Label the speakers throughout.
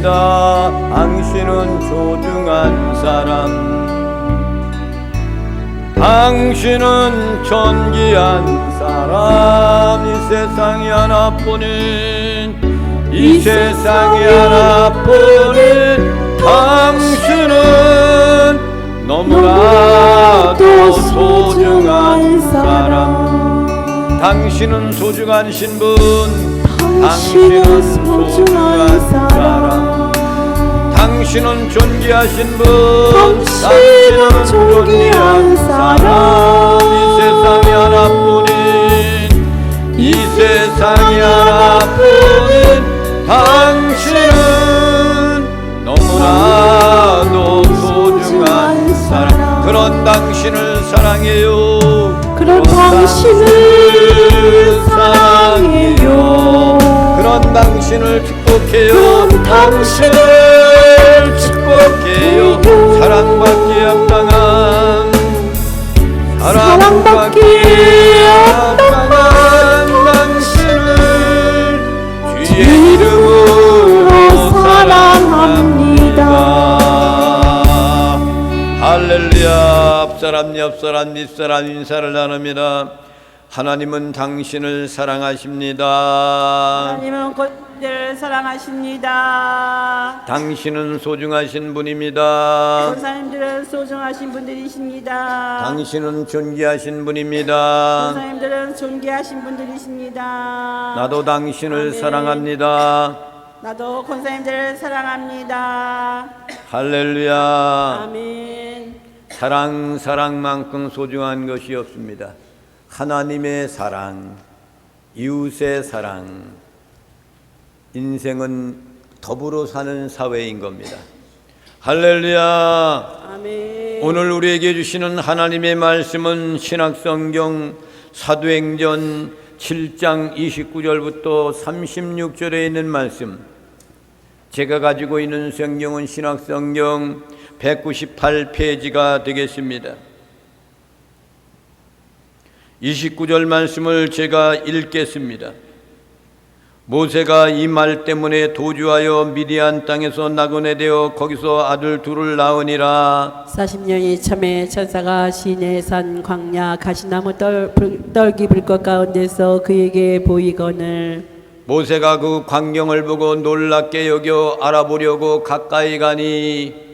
Speaker 1: 찬양합니다. 당신은 소중한 사람, 당신은 존귀한 사람. 이 세상이 하나뿐인, 이 세상이 하나뿐인 당신은 너무나도 소중한 사람. 당신은 소중한 신분, 당신은 소중한 사람. 당신은 존귀하신 분, 당신은 존귀한 사람. 이 세상이 하나뿐인, 이 세상이 하나뿐인 당신은 너무나도 소중한 사람. 그런 당신을 사랑해요.
Speaker 2: 그런 당신을 사랑해요.
Speaker 1: 그런 당신을 축복해요.
Speaker 2: 그런 당신을
Speaker 1: 축복해요. 사랑받기에 합당한,
Speaker 2: 사랑받기에 합당한
Speaker 1: 당신을 주의 이름으로 사랑합니다. 할렐루야. 앞사람 옆사람 뒷사람 인사를 나눕니다. 하나님은 당신을 사랑하십니다.
Speaker 2: 하나님은 그들을 사랑하십니다.
Speaker 1: 당신은 소중하신 분입니다.
Speaker 2: 권사님들은 소중하신 분들이십니다.
Speaker 1: 당신은 존귀하신 분입니다.
Speaker 2: 권사님들은 존귀하신 분들이십니다.
Speaker 1: 나도 당신을
Speaker 2: 아멘.
Speaker 1: 사랑합니다.
Speaker 2: 나도 권사님들을 사랑합니다.
Speaker 1: 할렐루야.
Speaker 2: 아멘.
Speaker 1: 사랑만큼 소중한 것이 없습니다. 하나님의 사랑, 이웃의 사랑, 인생은 더불어 사는 사회인 겁니다. 할렐루야.
Speaker 2: 아멘.
Speaker 1: 오늘 우리에게 주시는 하나님의 말씀은 신약성경 사도행전 7장 29절부터 36절에 있는 말씀. 제가 가지고 있는 성경은 신약성경 198페이지가 되겠습니다. 29절 말씀을 제가 읽겠습니다. 모세가 이 말 때문에 도주하여 미디안 땅에서 나그네 되어 거기서 아들 둘을 낳으니라.
Speaker 2: 40년이 참에 천사가 시내 산 광야 가시나무 떨기 불꽃 가운데서 그에게 보이거늘
Speaker 1: 모세가 그 광경을 보고 놀랍게 여겨 알아보려고 가까이 가니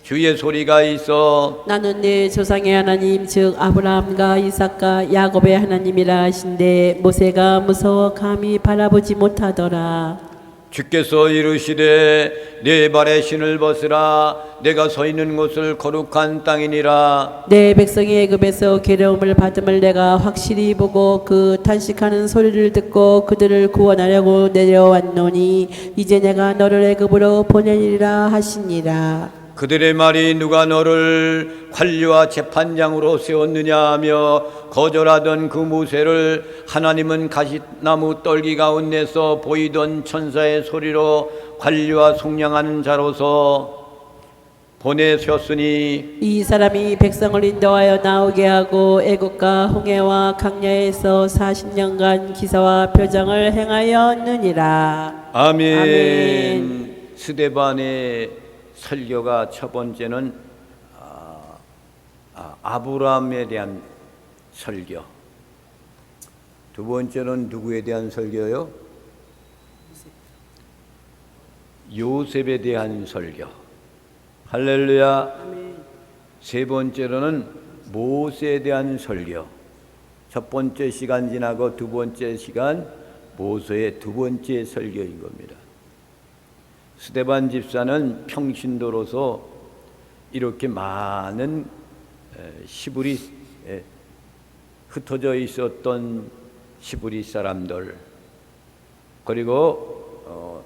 Speaker 1: 주의 소리가 있어
Speaker 2: 나는 내 조상의 하나님 즉 아브라함과 이삭과 야곱의 하나님이라 하신데 모세가 무서워 감히 바라보지 못하더라.
Speaker 1: 주께서 이르시되 내 발에 신을 벗으라. 내가 서 있는 곳을 거룩한 땅이니라.
Speaker 2: 내 백성이 애굽에서 괴로움을 받음을 내가 확실히 보고 그 탄식하는 소리를 듣고 그들을 구원하려고 내려왔노니 이제 내가 너를 애굽으로 보내리라 하시니라.
Speaker 1: 그들의 말이 누가 너를 관리와 재판장으로 세웠느냐 하며 거절하던 그 모세를 하나님은 가시나무 떨기 가운데서 보이던 천사의 소리로 관리와 속량하는 자로서 보내셨으니
Speaker 2: 이 사람이 백성을 인도하여 나오게 하고 애국과 홍해와 강야에서 40년간 기사와 표정을 행하였느니라.
Speaker 1: 아멘.
Speaker 2: 아멘.
Speaker 1: 스데반의 설교가 첫 번째는 아브라함에 대한 설교, 두 번째는 누구에 대한 설교요? 요셉에 대한 설교. 할렐루야.
Speaker 2: 아멘.
Speaker 1: 세 번째로는 모세에 대한 설교. 첫 번째 시간 지나고 두 번째 시간 모세의 두 번째 설교인 겁니다. 스데반 집사는 평신도로서 이렇게 많은 시브리 흩어져 있었던 시브리 사람들, 그리고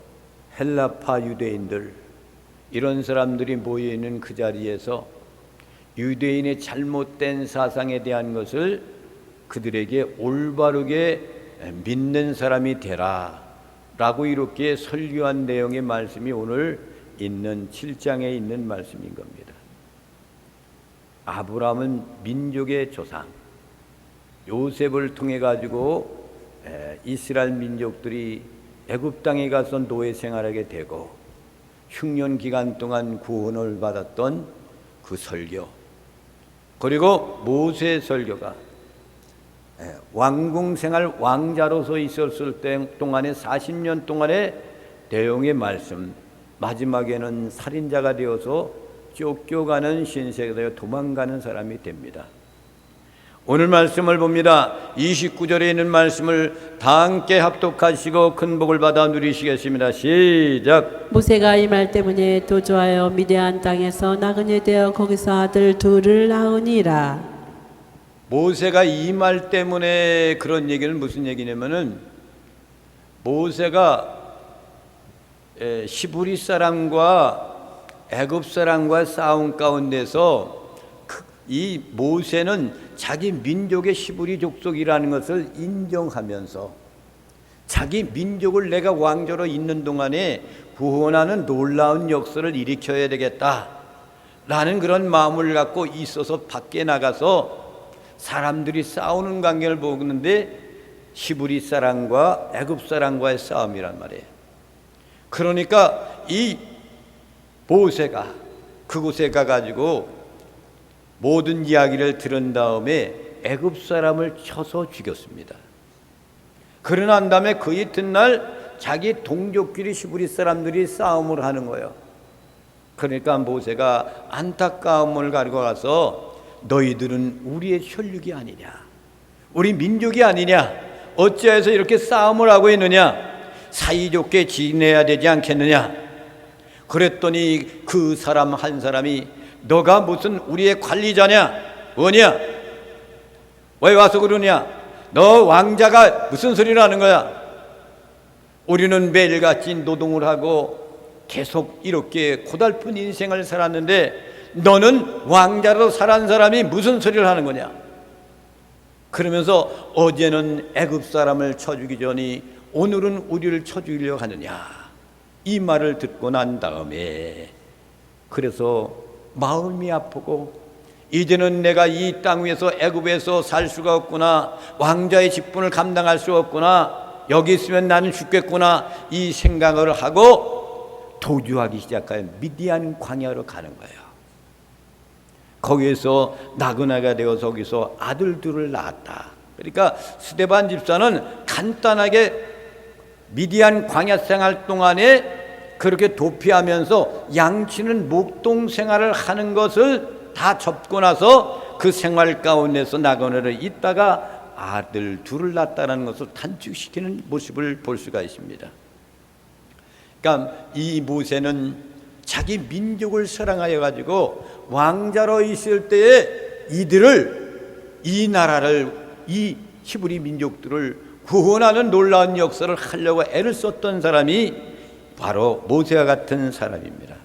Speaker 1: 헬라파 유대인들, 이런 사람들이 모여있는 그 자리에서 유대인의 잘못된 사상에 대한 것을 그들에게 올바르게 믿는 사람이 되라 라고 이렇게 설교한 내용의 말씀이 오늘 있는 7장에 있는 말씀인 겁니다. 아브라함은 민족의 조상, 요셉을 통해 가지고 이스라엘 민족들이 애굽 땅에 가서 노예 생활하게 되고 흉년 기간 동안 구원을 받았던 그 설교, 그리고 모세의 설교가 왕궁생활 왕자로서 있었을 때 동안의 40년 동안의 대용의 말씀, 마지막에는 살인자가 되어서 쫓겨가는 신세가 되어 도망가는 사람이 됩니다. 오늘 말씀을 봅니다. 29절에 있는 말씀을 다 함께 합독하시고 큰 복을 받아 누리시겠습니다. 시작.
Speaker 2: 모세가 이 말 때문에 도주하여 미디안 땅에서 나그네 되어 거기서 아들 둘을 낳으니라.
Speaker 1: 모세가 이 말 때문에 그런 얘기는 무슨 얘기냐면은, 모세가 시브리 사람과 애굽 사람과 싸움 가운데서 이 모세는 자기 민족의 시브리 족속이라는 것을 인정하면서 자기 민족을 내가 왕조로 있는 동안에 구원하는 놀라운 역사를 일으켜야 되겠다라는 그런 마음을 갖고 있어서 밖에 나가서 사람들이 싸우는 광경을 보는데 시브리 사람과 애굽 사람과의 싸움이란 말이에요. 그러니까 이 모세가 그곳에 가가지고 모든 이야기를 들은 다음에 애굽 사람을 쳐서 죽였습니다. 그러고 난 다음에 그 이튿날 자기 동족끼리 시브리 사람들이 싸움을 하는 거예요. 그러니까 모세가 안타까움을 가지고 가서 너희들은 우리의 혈육이 아니냐, 우리 민족이 아니냐, 어찌해서 이렇게 싸움을 하고 있느냐, 사이좋게 지내야 되지 않겠느냐. 그랬더니 그 사람 한 사람이 너가 무슨 우리의 관리자냐, 뭐냐, 왜 와서 그러냐, 너 왕자가 무슨 소리를 하는 거야. 우리는 매일같이 노동을 하고 계속 이렇게 고달픈 인생을 살았는데 너는 왕자로 살아온 사람이 무슨 소리를 하는 거냐. 그러면서 어제는 애굽 사람을 쳐 죽이기 전에 오늘은 우리를 쳐 죽이려고 하느냐, 이 말을 듣고 난 다음에 그래서 마음이 아프고 이제는 내가 이 땅 위에서 애굽에서 살 수가 없구나, 왕자의 직분을 감당할 수 없구나, 여기 있으면 나는 죽겠구나, 이 생각을 하고 도주하기 시작하여 미디안 광야로 가는 거예요. 거기에서 나그네가 되어서 거기서 아들 둘을 낳았다. 그러니까 스데반 집사는 간단하게 미디안 광야 생활 동안에 그렇게 도피하면서 양치는 목동 생활을 하는 것을 다 접고 나서 그 생활 가운데서 나그네를 있다가 아들 둘을 낳았다는 것을 단축시키는 모습을 볼 수가 있습니다. 그러니까 이 모세는 자기 민족을 사랑하여 가지고 왕자로 있을 때에 이들을, 이 나라를, 이 히브리 민족들을 구원하는 놀라운 역사를 하려고 애를 썼던 사람이 바로 모세와 같은 사람입니다.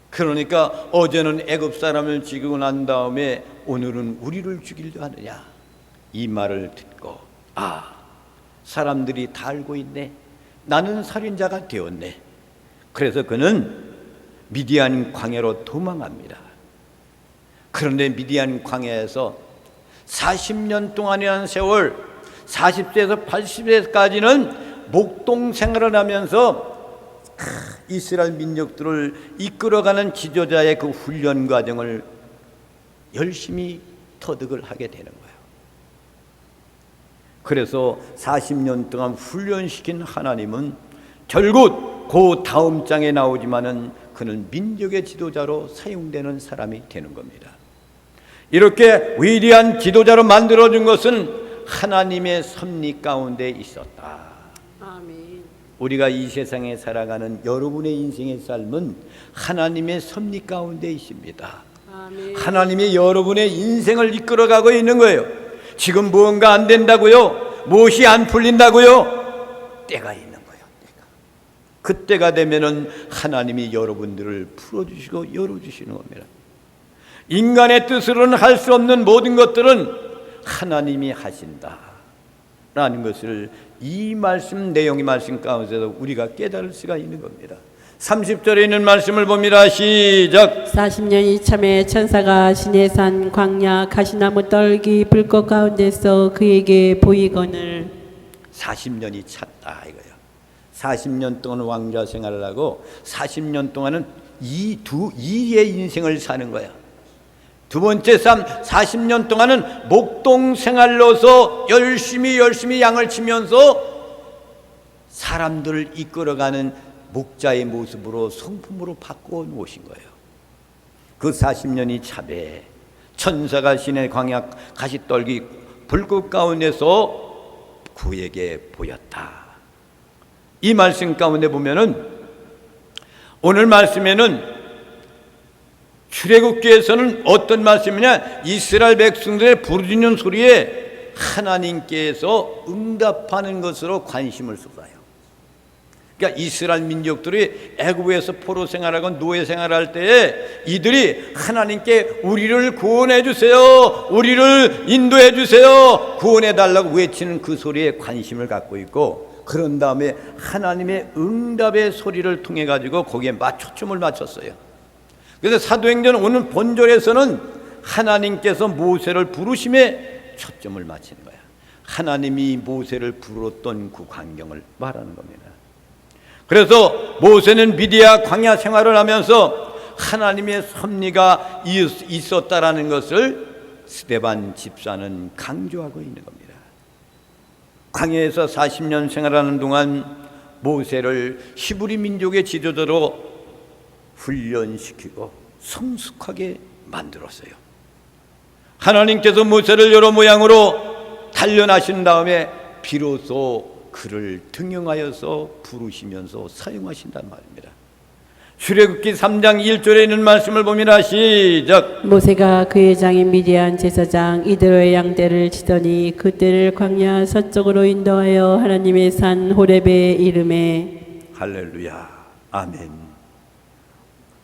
Speaker 1: 그러니까 어제는 애굽 사람을 죽이고 난 다음에 오늘은 우리를 죽이려 하느냐, 이 말을 듣고 사람들이 다 알고 있네, 나는 살인자가 되었네. 그래서 그는 미디안 광야로 도망합니다. 그런데 미디안 광야에서 40년 동안이라는 세월, 40세에서 80세까지는 목동 생활을 하면서 이스라엘 민족들을 이끌어가는 지도자의 그 훈련 과정을 열심히 터득을 하게 되는 거예요. 그래서 40년 동안 훈련시킨 하나님은 결국 그 다음 장에 나오지만은 그는 민족의 지도자로 사용되는 사람이 되는 겁니다. 이렇게 위대한 지도자로 만들어준 것은 하나님의 섭리 가운데 있었다.
Speaker 2: 아멘.
Speaker 1: 우리가 이 세상에 살아가는 여러분의 인생의 삶은 하나님의 섭리 가운데 있습니다.
Speaker 2: 아멘.
Speaker 1: 하나님이 여러분의 인생을 이끌어가고 있는 거예요. 지금 무언가 안 된다고요? 무엇이 안 풀린다고요? 때가 있는 거예요. 그때가 되면은 하나님이 여러분들을 풀어주시고 열어주시는 겁니다. 인간의 뜻으로는 할 수 없는 모든 것들은 하나님이 하신다라는 것을 이 말씀, 내용의 말씀 가운데서 우리가 깨달을 수가 있는 겁니다. 30절에 있는 말씀을 봅니다. 시작.
Speaker 2: 40년이 참에 천사가 시내산 광야 가시나무 떨기 불꽃 가운데서 그에게 보이거늘.
Speaker 1: 40년이 찼다 이거예요. 40년 동안 왕자 생활을 하고 40년 동안은 이의 인생을 사는 거야. 두 번째 삶 40년 동안은 목동 생활로서 열심히 양을 치면서 사람들을 이끌어가는 목자의 모습으로 성품으로 바꿔 놓으신 거예요. 그 40년이 차배 천사가 신의 광야 가시떨기 불꽃 가운데서 그에게 보였다. 이 말씀 가운데 보면은 오늘 말씀에는 출애굽기에서는 어떤 말씀이냐, 이스라엘 백성들의 부르짖는 소리에 하나님께서 응답하는 것으로 관심을 쏟아요. 그러니까 이스라엘 민족들이 애굽에서 포로 생활하고 노예 생활할 때에 이들이 하나님께 우리를 구원해 주세요, 우리를 인도해 주세요, 구원해 달라고 외치는 그 소리에 관심을 갖고 있고, 그런 다음에 하나님의 응답의 소리를 통해 가지고 거기에 초점을 맞췄어요. 그래서 사도행전 오늘 본절에서는 하나님께서 모세를 부르심에 초점을 맞추는 거야. 하나님이 모세를 부르던 그 광경을 말하는 겁니다. 그래서 모세는 미디야 광야 생활을 하면서 하나님의 섭리가 있었다라는 것을 스데반 집사는 강조하고 있는 겁니다. 광야에서 40년 생활하는 동안 모세를 히브리 민족의 지도자로 훈련시키고 성숙하게 만들었어요. 하나님께서 모세를 여러 모양으로 단련하신 다음에 비로소 그를 등용하여서 부르시면서 사용하신단 말입니다. 출애굽기 3장 1절에 있는 말씀을 보면 시작.
Speaker 2: 모세가 그의 장인 미디안 제사장 이드로의 양떼를 치더니 그떼를 광야 서쪽으로 인도하여 하나님의 산 호렙에 이르매.
Speaker 1: 할렐루야, 아멘.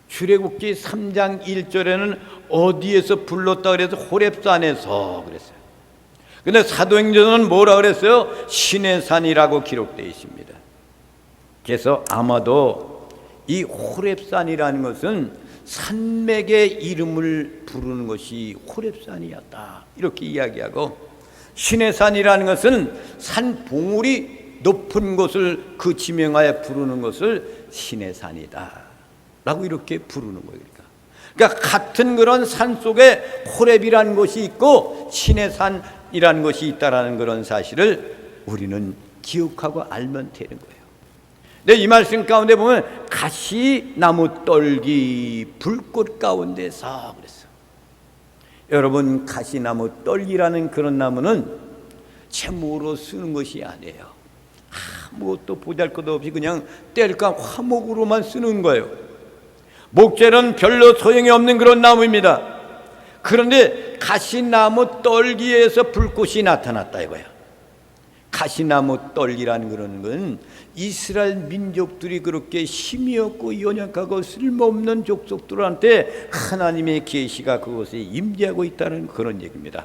Speaker 1: 출애굽기 3장 1절에는 어디에서 불렀다 그래서 호렙산에서 그랬어요. 근데 사도행전은 뭐라 그랬어요? 신의 산이라고 기록되어 있습니다. 그래서 아마도 이 호렙산이라는 것은 산맥의 이름을 부르는 것이 호렙산이었다, 이렇게 이야기하고, 신의 산이라는 것은 산 봉우리 높은 곳을 그 지명하여 부르는 것을 신의 산이다 라고 이렇게 부르는 거예요. 그러니까 같은 그런 산 속에 호렙이라는 곳이 있고 신의 산이라는 것이 있다라는 그런 사실을 우리는 기억하고 알면 되는 거예요. 근데 이 말씀 가운데 보면 가시나무 떨기 불꽃 가운데서 그랬어요. 여러분, 가시나무 떨기라는 그런 나무는 채무로 쓰는 것이 아니에요. 아무것도 보잘것도 없이 그냥 땔감 화목으로만 쓰는 거예요. 목재는 별로 소용이 없는 그런 나무입니다. 그런데 가시나무 떨기에서 불꽃이 나타났다 이거야. 가시나무 떨기라는 그런 건 이스라엘 민족들이 그렇게 힘이 없고 연약하고 쓸모없는 족속들한테 하나님의 계시가 그곳에 임재하고 있다는 그런 얘기입니다.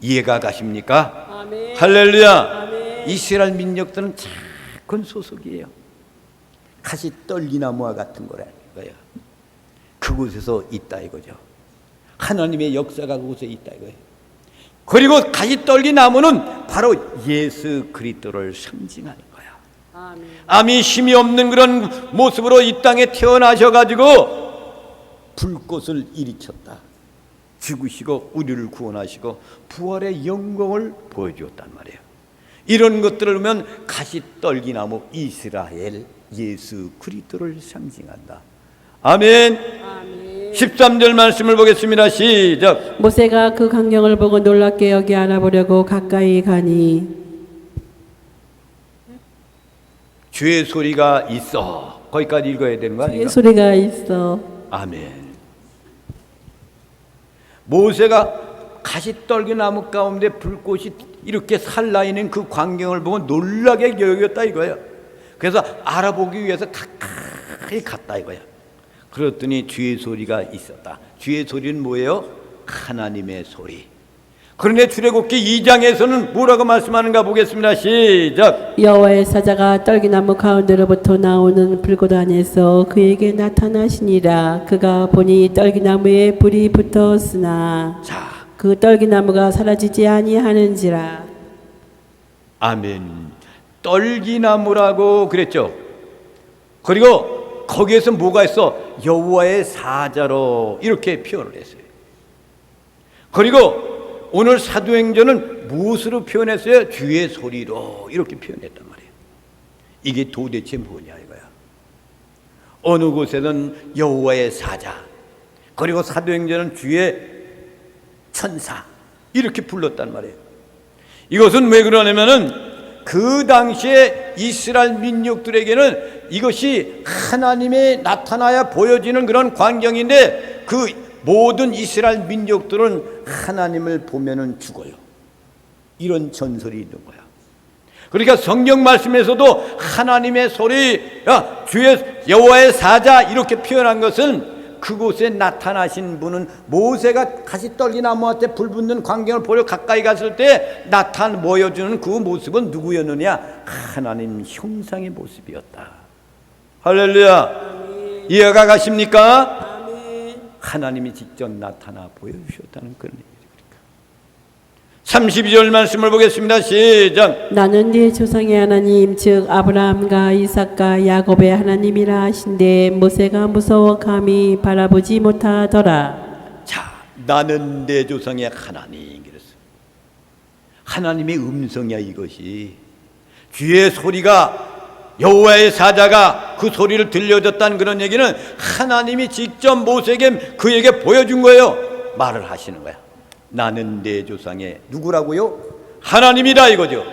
Speaker 1: 이해가 가십니까?
Speaker 2: 아멘.
Speaker 1: 할렐루야.
Speaker 2: 아멘.
Speaker 1: 이스라엘 민족들은 작은 소속이에요. 가시 떨기나무와 같은 거라 이거야. 그곳에서 있다 이거죠. 하나님의 역사가 그곳에 있다 이거예요. 그리고 가시떨기 나무는 바로 예수 그리스도를 상징하는 거야.
Speaker 2: 아멘.
Speaker 1: 아미 힘이 없는 그런 모습으로 이 땅에 태어나셔가지고 불꽃을 일으켰다. 죽으시고 우리를 구원하시고 부활의 영광을 보여주었단 말이에요. 이런 것들을 보면 가시떨기 나무 이스라엘 예수 그리스도를 상징한다. 아멘.
Speaker 2: 아멘.
Speaker 1: 13절 말씀을 보겠습니다. 시작.
Speaker 2: 모세가 그 광경을 보고 놀랍게 여기 알아보려고 가까이 가니
Speaker 1: 주의 소리가 있어. 거기까지 읽어야 되는 거 아닌가?
Speaker 2: 주의 소리가 있어.
Speaker 1: 아멘. 모세가 가시떨기 나무 가운데 불꽃이 이렇게 살라있는 그 광경을 보고 놀라게 여겼다 이거예요. 그래서 알아보기 위해서 가까이 갔다 이거야. 그랬더니 주의 소리가 있었다. 주의 소리는 뭐예요? 하나님의 소리. 그런데 출애굽기 2장에서는 뭐라고 말씀하는가 보겠습니다. 시작.
Speaker 2: 여호와의 사자가 떨기나무 가운데로부터 나오는 불꽃 안에서 그에게 나타나시니라. 그가 보니 떨기나무에 불이 붙었으나
Speaker 1: 자,
Speaker 2: 그 떨기나무가 사라지지 아니하는지라.
Speaker 1: 아멘. 떨기나무라고 그랬죠. 그리고 거기에서 뭐가 있어? 여호와의 사자로 이렇게 표현을 했어요. 그리고 오늘 사도행전은 무엇으로 표현했어요? 주의 소리로 이렇게 표현했단 말이에요. 이게 도대체 뭐냐 이거야. 어느 곳에는 여호와의 사자, 그리고 사도행전은 주의 천사 이렇게 불렀단 말이에요. 이것은 왜 그러냐면은 그 당시에 이스라엘 민족들에게는 이것이 하나님의 나타나야 보여지는 그런 광경인데, 그 모든 이스라엘 민족들은 하나님을 보면은 죽어요. 이런 전설이 있는 거야. 그러니까 성경 말씀에서도 하나님의 소리, 주의 여호와의 사자 이렇게 표현한 것은 그곳에 나타나신 분은 모세가 다시 떨기나무한테 불 붙는 광경을 보려 가까이 갔을 때 보여주는 그 모습은 누구였느냐? 하나님 형상의 모습이었다. 할렐루야. 이해가 가십니까? 하나님이 직접 나타나 보여주셨다는 그런 얘기입니다. 32절 말씀을 보겠습니다. 시작.
Speaker 2: 나는 네 조상의 하나님 즉 아브라함과 이삭과 야곱의 하나님이라 하신데 모세가 무서워 감히 바라보지 못하더라.
Speaker 1: 자, 나는 내 조상의 하나님 그랬어요. 하나님의 음성이야 이것이. 주의 소리가, 여호와의 사자가 그 소리를 들려줬다는 그런 얘기는 하나님이 직접 모세에게 그에게 보여준 거예요. 말을 하시는 거야. 나는 내 조상의 누구라고요? 하나님이다 이거죠.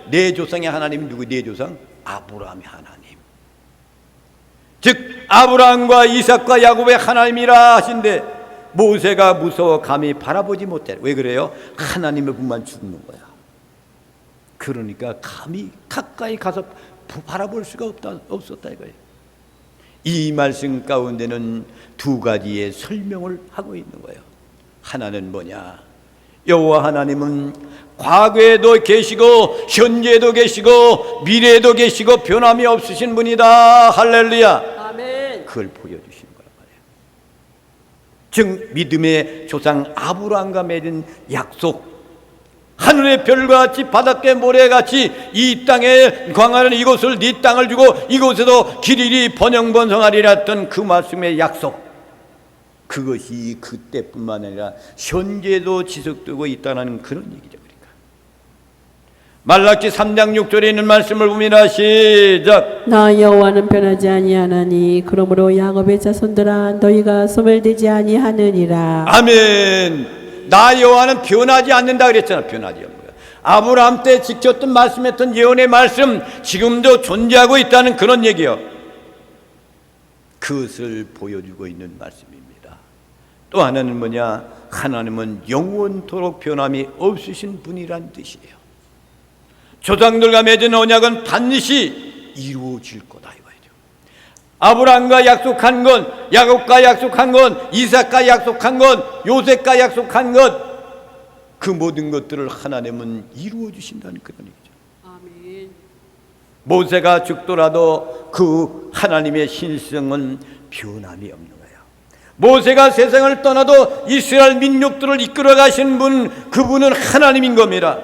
Speaker 1: 내 조상의 하나님이 누구? 내 조상 아브라함의 하나님, 즉 아브라함과 이삭과 야곱의 하나님이라 하신데 모세가 무서워 감히 바라보지 못해. 왜 그래요? 하나님의 분만 죽는 거야. 그러니까 감히 가까이 가서 바라볼 수가 없었다 이거예요. 이 말씀 가운데는 두 가지의 설명을 하고 있는 거예요. 하나는 뭐냐? 여호와 하나님은 과거에도 계시고 현재에도 계시고 미래에도 계시고 변함이 없으신 분이다. 할렐루야.
Speaker 2: 아멘.
Speaker 1: 그걸 보여주시는 거란 말이에요. 즉 믿음의 조상 아브라함과 맺은 약속, 하늘의 별과 같이 바닷가의 모래같이 이 땅에 광활한 이곳을 네 땅을 주고 이곳에도 길이리 번영번성하리라 했던 그 말씀의 약속, 그것이 그때뿐만 아니라 현재도 지속되고 있다는 그런 얘기죠. 그러니까 말라기 3장 6절에 있는 말씀을 봅니다. 시작.
Speaker 2: 나 여호와는 변하지 아니하나니 그러므로 야곱의 자손들아 너희가 소멸되지 아니하느니라.
Speaker 1: 아멘. 나 여호와는 변하지 않는다 그랬잖아. 변하지 않는 거야. 아브라함 때 지켰던 말씀했던 예언의 말씀 지금도 존재하고 있다는 그런 얘기요. 그것을 보여주고 있는 말씀입니다. 또 하나는 뭐냐? 하나님은 영원토록 변함이 없으신 분이란 뜻이에요. 조상들과 맺은 언약은 반드시 이루어질 거다 이거죠. 아브라함과 약속한 것, 야곱과 약속한 것, 이삭과 약속한 것, 요셉과 약속한 것, 그 모든 것들을 하나님은 이루어 주신다는 그런 얘기죠.
Speaker 2: 아멘.
Speaker 1: 모세가 죽더라도 그 하나님의 신성은 변함이 없는 거예요. 모세가 세상을 떠나도 이스라엘 민족들을 이끌어 가신 분, 그분은 하나님인 겁니다.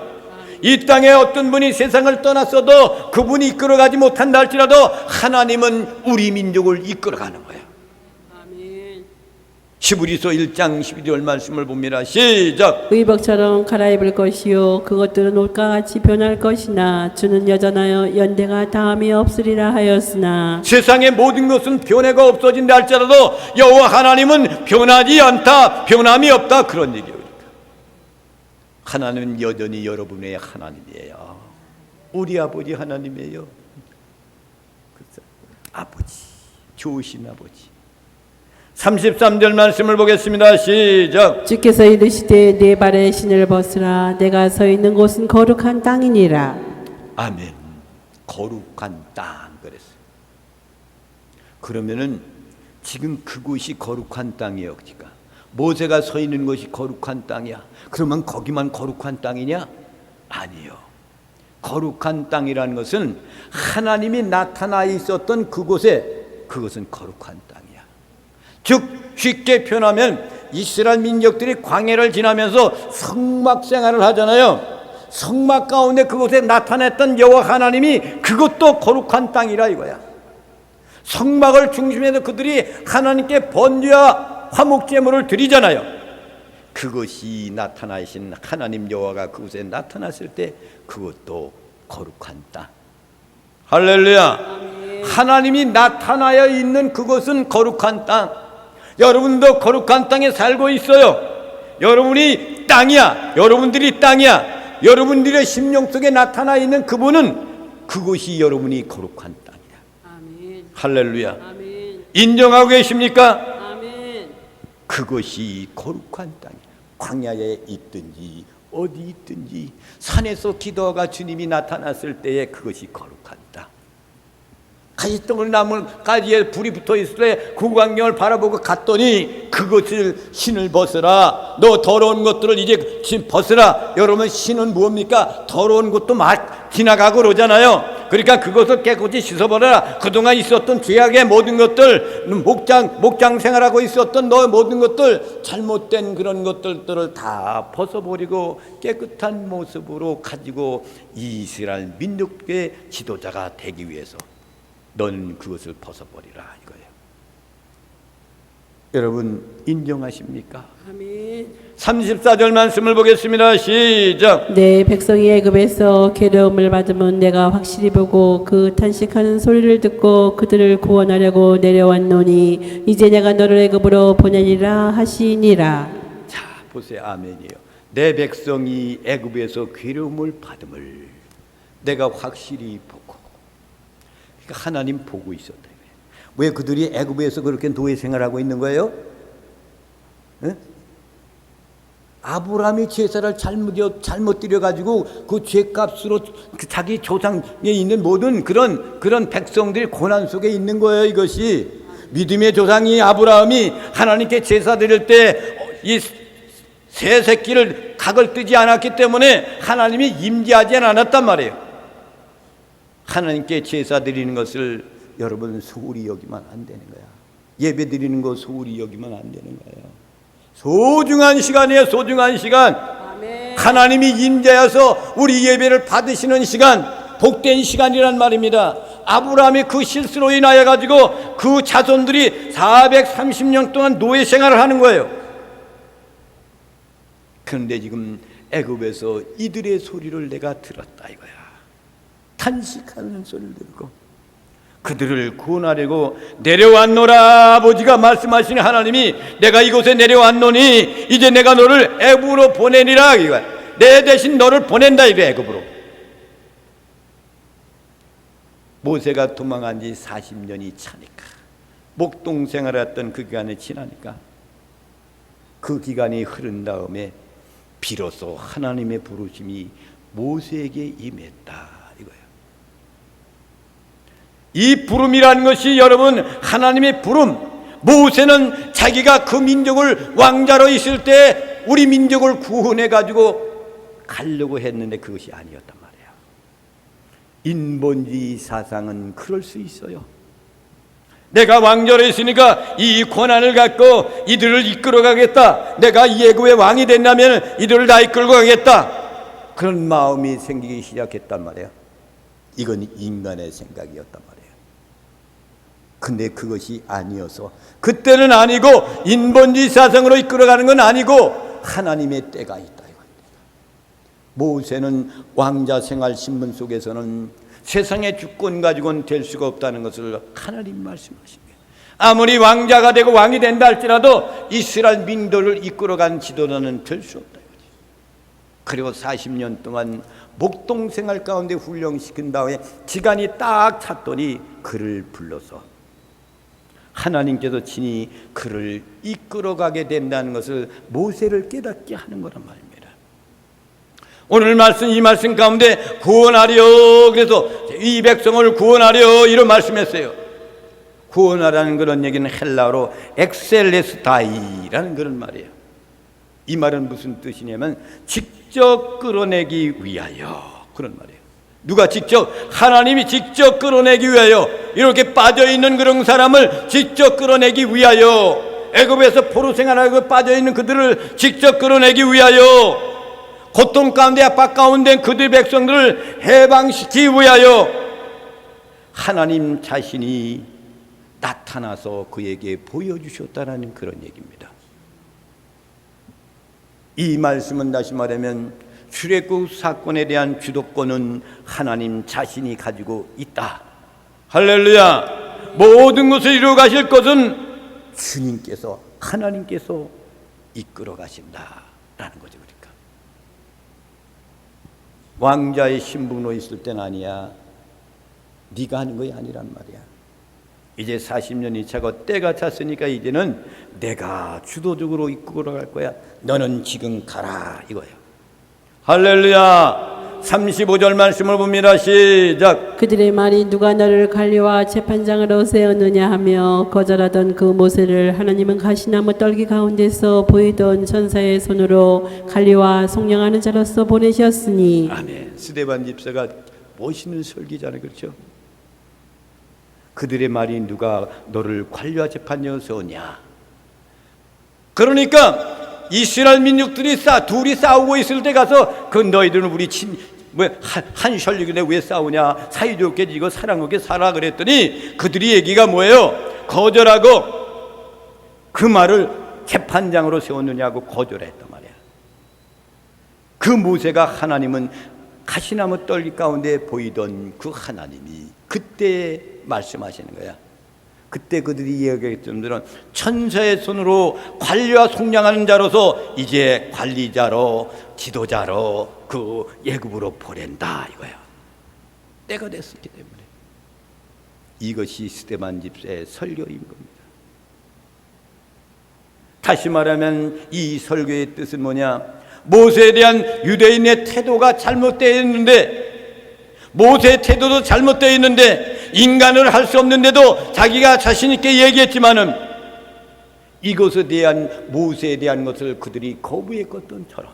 Speaker 1: 이 땅에 어떤 분이 세상을 떠났어도 그분이 이끌어 가지 못한다 할지라도 하나님은 우리 민족을 이끌어 가는 거예요.
Speaker 2: 아멘.
Speaker 1: 히브리서 1장 12절 말씀을 봅니다. 시작.
Speaker 2: 의복처럼 갈아입을 것이요 그것들은 옷과 같이 변할 것이나 주는 여전하여 연대가 다함이 없으리라 하였으나.
Speaker 1: 세상의 모든 것은 변화가 없어진다 할지라도 여호와 하나님은 변하지 않다, 변함이 없다 그런 얘기예요. 하나님은 여전히 여러분의 하나님이에요. 우리 아버지 하나님이에요. 아버지, 좋으신 아버지. 33절 말씀을 보겠습니다. 시작.
Speaker 2: 주께서 이르시되 내 발에 신을 벗으라 내가 서 있는 곳은 거룩한 땅이니라.
Speaker 1: 아멘. 거룩한 땅 그랬어요. 그러면은 지금 그곳이 거룩한 땅이에요. 그러니까 모세가 서 있는 곳이 거룩한 땅이야. 그러면 거기만 거룩한 땅이냐? 아니요. 거룩한 땅이라는 것은 하나님이 나타나 있었던 그곳에, 그것은 거룩한 땅이야. 즉 쉽게 표현하면 이스라엘 민족들이 광야를 지나면서 성막 생활을 하잖아요. 성막 가운데 그곳에 나타났던 여호와 하나님이 그것도 거룩한 땅이라 이거야. 성막을 중심해서 그들이 하나님께 번제와 화목제물을 드리잖아요. 그것이 나타나신 하나님 여호와가 그곳에 나타났을 때 그것도 거룩한 땅. 할렐루야. 하나님이 나타나여 있는 그것은 거룩한 땅. 여러분도 거룩한 땅에 살고 있어요. 여러분이 땅이야. 여러분들이 땅이야. 여러분들의 심령 속에 나타나 있는 그분은 그것이 여러분이 거룩한 땅이다.
Speaker 2: 아멘.
Speaker 1: 할렐루야.
Speaker 2: 아멘.
Speaker 1: 인정하고 계십니까?
Speaker 2: 아멘.
Speaker 1: 그것이 거룩한 땅이야. 광야에 있든지 어디 있든지 산에서 기도가 주님이 나타났을 때에 그것이 거룩한 땅. 가시덩어리 나무가지에 불이 붙어 있을 때 그 광경을 바라보고 갔더니 그것을 신을 벗어라. 너 더러운 것들을 이제 벗어라. 여러분 신은 뭡니까? 더러운 것도 막 지나가고 그러잖아요. 그러니까 그것을 깨끗이 씻어버려라. 그동안 있었던 죄악의 모든 것들, 목장 생활하고 있었던 너의 모든 것들, 잘못된 그런 것들을 다 벗어버리고 깨끗한 모습으로 가지고 이스라엘 민족의 지도자가 되기 위해서 너는 그것을 벗어버리라 이거예요. 여러분 인정하십니까?
Speaker 2: 아멘.
Speaker 1: 34절 말씀을 보겠습니다. 시작.
Speaker 2: 내 백성이 애굽에서 괴로움을 받으면 내가 확실히 보고 그 탄식하는 소리를 듣고 그들을 구원하려고 내려왔노니 이제 내가 너를 애굽으로 보내리라 하시니라.
Speaker 1: 자 보세요. 아멘이요. 내 백성이 애굽에서 괴로움을 받음을 내가 확실히 보고. 그러니까 하나님 보고 있었다. 왜 그들이 애굽에서 그렇게 노예 생활하고 있는 거예요? 응? 아브라함이 제사를 잘못 드려가지고 그 죄값으로 자기 조상에 있는 모든 그런 백성들이 고난 속에 있는 거예요. 이것이 믿음의 조상이 아브라함이 하나님께 제사 드릴 때 이 새 새끼를 각을 뜨지 않았기 때문에 하나님이 임재하지 않았단 말이에요. 하나님께 제사 드리는 것을 여러분 소홀히 여기면 안 되는 거야. 예배 드리는 거 소홀히 여기면 안 되는 거예요. 소중한 시간이에요. 소중한 시간.
Speaker 2: 아멘.
Speaker 1: 하나님이 임재하여서 우리 예배를 받으시는 시간, 복된 시간이란 말입니다. 아브라함이 그 실수로 인하여 가지고 그 자손들이 430년 동안 노예 생활을 하는 거예요. 그런데 지금 애굽에서 이들의 소리를 내가 들었다 이거야. 탄식하는 소리를 듣고 그들을 구원하려고 내려왔노라. 아버지가 말씀하시는 하나님이 내가 이곳에 내려왔노니 이제 내가 너를 애굽으로 보내니라 이거야. 내 대신 너를 보낸다 이거야. 애굽으로. 모세가 도망한 지 40년이 차니까 목동 생활했던 그 기간이 지나니까 그 기간이 흐른 다음에 비로소 하나님의 부르심이 모세에게 임했다 이거예요. 이 부름이라는 것이 여러분 하나님의 부름. 모세는 자기가 그 민족을 왕자로 있을 때 우리 민족을 구원해 가지고 가려고 했는데 그것이 아니었단 말이에요. 인본주의 사상은 그럴 수 있어요. 내가 왕자로 있으니까 이 권한을 갖고 이들을 이끌어 가겠다. 내가 이 애굽의 왕이 된다면 이들을 다 이끌고 가겠다. 그런 마음이 생기기 시작했단 말이에요. 이건 인간의 생각이었단 말이에요. 근데 그것이 아니어서 그때는 아니고 인본주의 사상으로 이끌어가는 건 아니고 하나님의 때가 있다 이겁니다. 모세는 왕자 생활 신분 속에서는 세상의 주권 가지고는 될 수가 없다는 것을 하나님 말씀하십니다. 아무리 왕자가 되고 왕이 된다 할지라도 이스라엘 민족을 이끌어간 지도자는 될 수 없다 이거지. 그리고 40년 동안 목동 생활 가운데 훈련시킨 다음에 기간이 딱 찼더니 그를 불러서 하나님께서 친히 그를 이끌어가게 된다는 것을 모세를 깨닫게 하는 거란 말입니다. 오늘 말씀 이 말씀 가운데 구원하려 그래서 이 백성을 구원하려 이런 말씀했어요. 구원하라는 그런 얘기는 헬라어로 엑셀레스타이라는 그런 말이에요. 이 말은 무슨 뜻이냐면 직접 끌어내기 위하여 그런 말이에요. 누가 직접? 하나님이 직접 끌어내기 위하여 이렇게 빠져있는 그런 사람을 직접 끌어내기 위하여 애굽에서 포로 생활하고 빠져있는 그들을 직접 끌어내기 위하여 고통 가운데 압박 가운데 그들 백성들을 해방시키기 위하여 하나님 자신이 나타나서 그에게 보여주셨다는 그런 얘기입니다. 이 말씀은 다시 말하면 출애굽 사건에 대한 주도권은 하나님 자신이 가지고 있다. 할렐루야. 모든 것을 이루어 가실 것은 주님께서, 하나님께서 이끌어 가신다라는 거죠. 그러니까 왕자의 신분으로 있을 때는 아니야. 네가 하는 것이 아니란 말이야. 이제 40년이 차고 때가 찼으니까 이제는 내가 주도적으로 이끌어 갈 거야. 너는 지금 가라 이거예요. 할렐루야. 35절 말씀을 봅니다. 시작.
Speaker 2: 그들의 말이 누가 너를 관리와 재판장으로 세웠느냐 하며 거절하던 그 모세를 하나님은 가시나무 떨기 가운데서 보이던 천사의 손으로 관리와 속량하는 자로서 보내셨으니.
Speaker 1: 아멘. 스데반 집사가 멋있는 설교잖아요. 그렇죠? 그들의 말이 누가 너를 관리와 재판장으로 세웠냐. 그러니까 이스라엘 민족들이 둘이 싸우고 있을 때 가서 그 너희들은 우리 한 혈육인데 왜 싸우냐, 사이좋게 지고 사랑하게 살아 그랬더니 그들이 얘기가 뭐예요? 거절하고 그 말을 재판장으로 세웠느냐고 거절했단 말이야. 그 모세가 하나님은 가시나무 떨기 가운데 보이던 그 하나님이 그때 말씀하시는 거야. 그때 그들이 이야기했던 들은 천사의 손으로 관리와 속량하는 자로서 이제 관리자로 지도자로 그 예굽으로 보낸다 이거야. 때가 됐었기 때문에. 이것이 스데반 집사의 설교인 겁니다. 다시 말하면 이 설교의 뜻은 뭐냐? 모세에 대한 유대인의 태도가 잘못되어 있는데, 모세의 태도도 잘못되어 있는데 인간을 할 수 없는데도 자기가 자신 있게 얘기했지만은 이것에 대한 모세에 대한 것을 그들이 거부했던 것처럼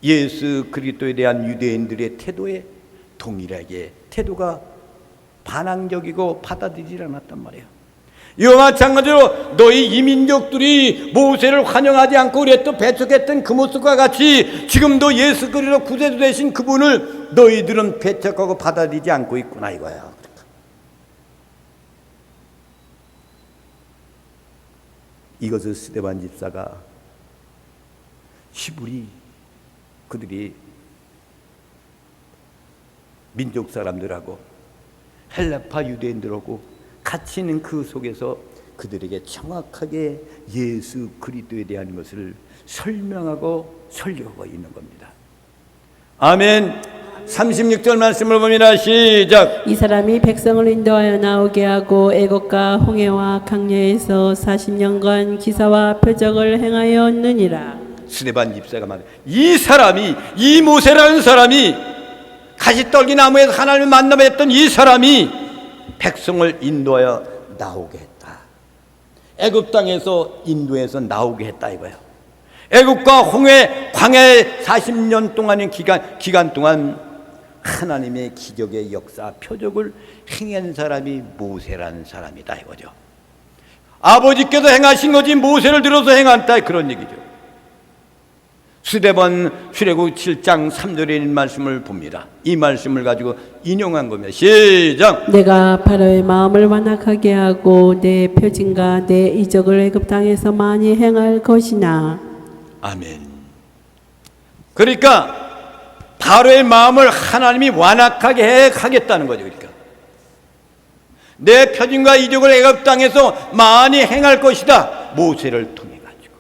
Speaker 1: 예수 그리스도에 대한 유대인들의 태도에 동일하게 태도가 반항적이고 받아들이지 않았단 말이에요. 이와 마찬가지로 너희 이민족들이 모세를 환영하지 않고 그랬던 배척했던 그 모습과 같이 지금도 예수 그리스도 구세주 되신 그분을 너희들은 배척하고 받아들이지 않고 있구나 이거야. 이것을 스데반 집사가 히브리 그들이 민족 사람들하고 헬라파 유대인들하고 같이 있는 그 속에서 그들에게 정확하게 예수 그리스도에 대한 것을 설명하고 설교하고 있는 겁니다. 아멘. 36절 말씀을 봅니다. 시작.
Speaker 2: 이 사람이 백성을 인도하여 나오게 하고 애곡과 홍해와 강야에서 40년간 기사와 표적을 행하였느니라.
Speaker 1: 스데반 집사가 말해, 이 사람이, 이 모세라는 사람이, 가시떨기 나무에서 하나님을 만나며 했던 이 사람이 백성을 인도하여 나오게 했다. 애굽 땅에서 인도해서 나오게 했다 이거예요. 애굽과 홍해 광야의 40년 동안의 기간 동안 하나님의 기적의 역사 표적을 행한 사람이 모세라는 사람이다 이거죠. 아버지께서 행하신 거지 모세를 들어서 행한다 그런 얘기죠. 스데반 출애굽 7장 3절에 있는 말씀을 봅니다. 이 말씀을 가지고 인용한 겁니다. 시작.
Speaker 2: 내가 바로의 마음을 완악하게 하고 내 표징과 내 이적을 애굽 땅에서 많이 행할 것이나.
Speaker 1: 아멘. 그러니까 바로의 마음을 하나님이 완악하게 하겠다는 거죠. 그러니까 내 표징과 이적을 애굽 땅에서 많이 행할 것이다. 모세를 통해 가지고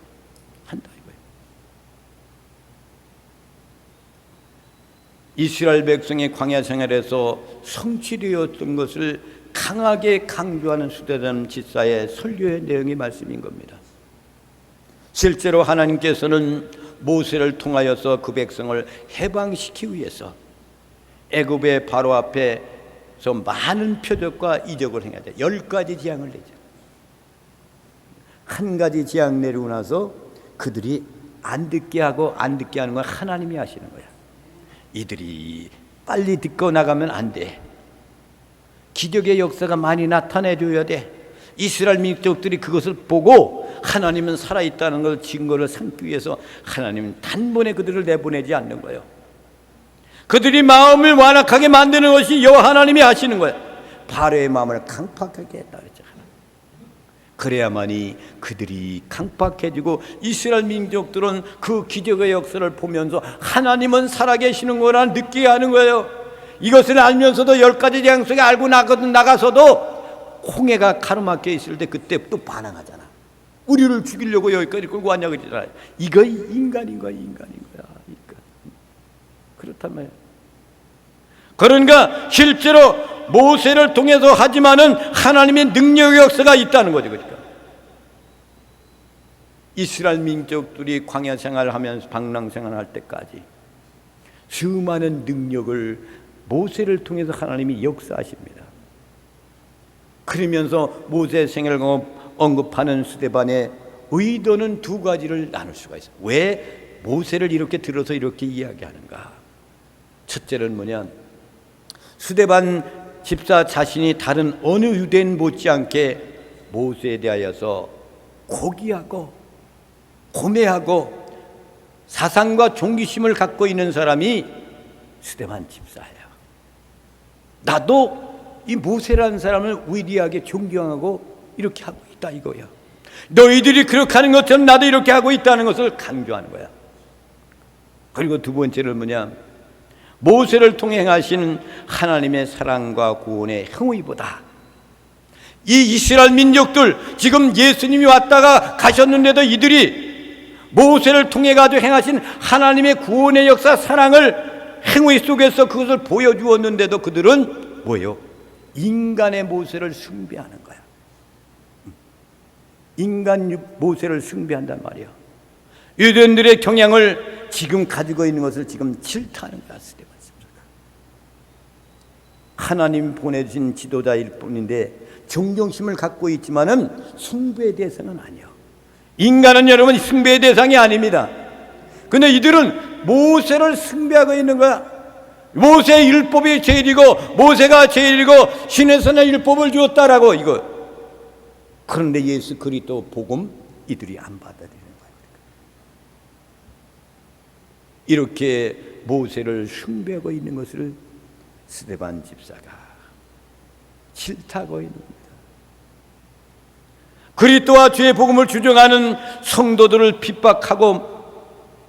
Speaker 1: 한다 이거예요. 이스라엘 백성의 광야 생활에서 성취되었던 것을 강하게 강조하는 스데반 집사의 설교의 내용의 말씀인 겁니다. 실제로 하나님께서는 모세를 통하여서 그 백성을 해방시키기 위해서 애굽의 바로 앞에서 많은 표적과 이적을 행해야 돼. 10가지 재앙을 내죠. 한 가지 재앙 내리고 나서 그들이 안 듣게 하고 안 듣게 하는 건 하나님이 하시는 거야. 이들이 빨리 듣고 나가면 안 돼. 기적의 역사가 많이 나타내줘야 돼. 이스라엘 민족들이 그것을 보고 하나님은 살아있다는 걸 증거를 삼기 위해서 하나님은 단번에 그들을 내보내지 않는 거예요. 그들이 마음을 완악하게 만드는 것이 여호와 하나님이 하시는 거예요. 바로의 마음을 강팍하게 했다 그랬죠. 그래야만이 그들이 강팍해지고 이스라엘 민족들은 그 기적의 역사를 보면서 하나님은 살아계시는 거라 느끼게 하는 거예요. 이것을 알면서도 10가지 재앙 속에 알고 나가서도 홍해가 가로막혀 있을 때 그때 또 반항하잖아. 우리를 죽이려고 여기까지 끌고 왔냐 그러잖아요. 이거 인간인 거야, 인간인 거야. 그렇단 말이야. 그러니까 실제로 모세를 통해서 하지만은 하나님의 능력의 역사가 있다는 거죠. 그러니까 이스라엘 민족들이 광야 생활하면서 방랑 생활할 때까지 수많은 능력을 모세를 통해서 하나님이 역사하십니다. 그러면서 모세 생애를 언급하는 스데반의 의도는 두 가지를 나눌 수가 있어요. 왜 모세를 이렇게 들어서 이렇게 이야기하는가? 첫째는 뭐냐? 스데반 집사 자신이 다른 어느 유대인 못지않게 모세에 대하여서 고귀하고 고매하고 사상과 존귀심을 갖고 있는 사람이 스데반 집사예요. 나도 이 모세라는 사람을 위대하게 존경하고 이렇게 하고 있다 이거야. 너희들이 그렇게 하는 것처럼 나도 이렇게 하고 있다는 것을 강조하는 거야. 그리고 두 번째는 뭐냐? 모세를 통해 행하신 하나님의 사랑과 구원의 행위보다 이 이스라엘 민족들 지금 예수님이 왔다가 가셨는데도 이들이 모세를 통해 가지고 행하신 하나님의 구원의 역사 사랑을 행위 속에서 그것을 보여주었는데도 그들은 뭐예요? 인간의 모세를 숭배하는 거야. 인간 모세를 숭배한단 말이야. 유대인들의 경향을 지금 가지고 있는 것을 지금 질타하는 거야. 하나님 보내주신 지도자일 뿐인데 존경심을 갖고 있지만은 숭배의 대상은 아니요. 인간은 여러분 숭배의 대상이 아닙니다. 근데 이들은 모세를 숭배하고 있는 거야. 모세의 율법이 제일이고 모세가 제일이고 신에서는 율법을 주었다라고 이거. 그런데 예수 그리스도 복음 이들이 안 받아들이는 거야. 이렇게 모세를 숭배하고 있는 것을 스데반 집사가 싫다고 있는 겁니다. 그리스도와 주의 복음을 주장하는 성도들을 핍박하고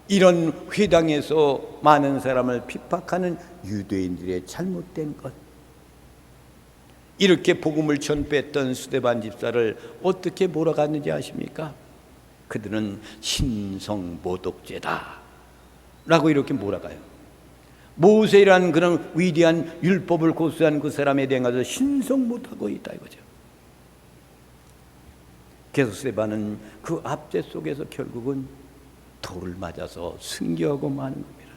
Speaker 1: 이런 회당에서 많은 사람을 핍박하는 유대인들의 잘못된 것, 이렇게 복음을 전폐했던 스데반 집사를 어떻게 몰아갔는지 아십니까? 그들은 신성모독죄다 라고 이렇게 몰아가요. 모세라는 그런 위대한 율법을 고수한 그 사람에 대해서 신성 못하고 있다 이거죠. 그래서 스데반은 그 압제 속에서 결국은 돌을 맞아서 순교하고 마는 겁니다.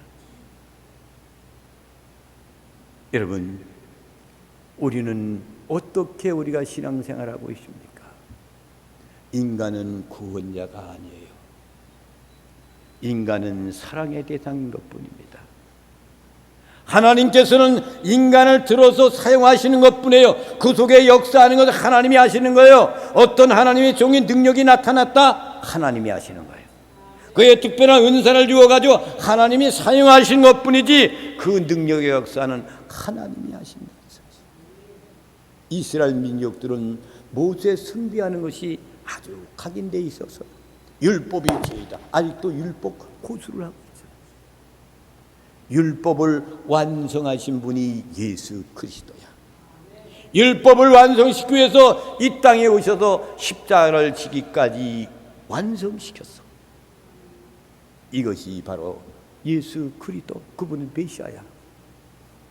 Speaker 1: 여러분, 우리는 어떻게 우리가 신앙생활하고 있습니까? 인간은 구원자가 아니에요. 인간은 사랑의 대상인 것뿐입니다. 하나님께서는 인간을 들어서 사용하시는 것뿐이에요. 그 속에 역사하는 것은 하나님이 하시는 거예요. 어떤 하나님의 종이 능력이 나타났다? 하나님이 하시는 거예요. 그의 특별한 은사를 주어가지고 하나님이 사용하신 것뿐이지 그 능력의 역사는 하나님이 하십니다. 이스라엘 민족들은 모세 숭배하는 것이 아주 각인되어 있어서 율법이 죄이다. 아직도 율법 고수를 하고 있어요. 율법을 완성하신 분이 예수 그리스도야. 율법을 완성시키기 위해서 이 땅에 오셔서 십자가를 지기까지 완성시켰어. 이것이 바로 예수 그리스도, 그분은 메시아야.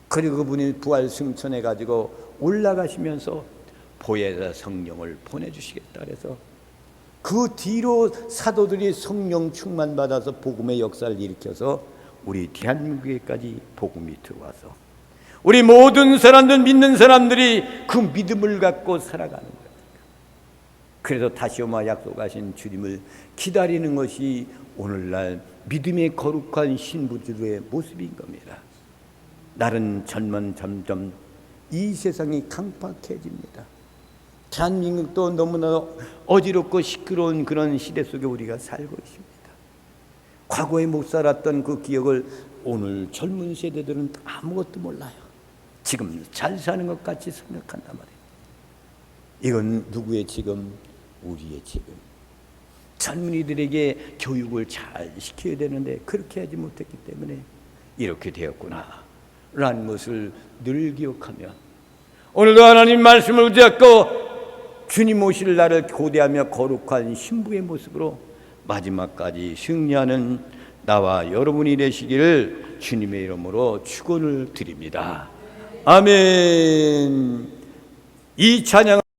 Speaker 1: 그리고 그분이 부활 승천해 가지고 올라가시면서 보혜사 성령을 보내주시겠다 그래서 그 뒤로 사도들이 성령 충만 받아서 복음의 역사를 일으켜서 우리 대한민국에까지 복음이 들어와서 우리 모든 사람들, 믿는 사람들이 그 믿음을 갖고 살아가는 거예요. 그래서 다시 오마 약속하신 주님을 기다리는 것이 오늘날 믿음의 거룩한 신부들의 모습인 겁니다. 날은 점점 이 세상이 강팍해집니다. 대한민국도 너무나 어지럽고 시끄러운 그런 시대 속에 우리가 살고 있습니다. 과거에 못 살았던 그 기억을 오늘 젊은 세대들은 아무것도 몰라요. 지금 잘 사는 것 같이 생각한단 말이에요. 이건 누구의 지금? 우리의 지금. 젊은이들에게 교육을 잘 시켜야 되는데 그렇게 하지 못했기 때문에 이렇게 되었구나 라는 것을 늘 기억하며 오늘도 하나님 말씀을 붙잡고 주님 오실 날을 고대하며 거룩한 신부의 모습으로 마지막까지 승리하는 나와 여러분이 되시기를 주님의 이름으로 축원을 드립니다. 아멘. 이 찬양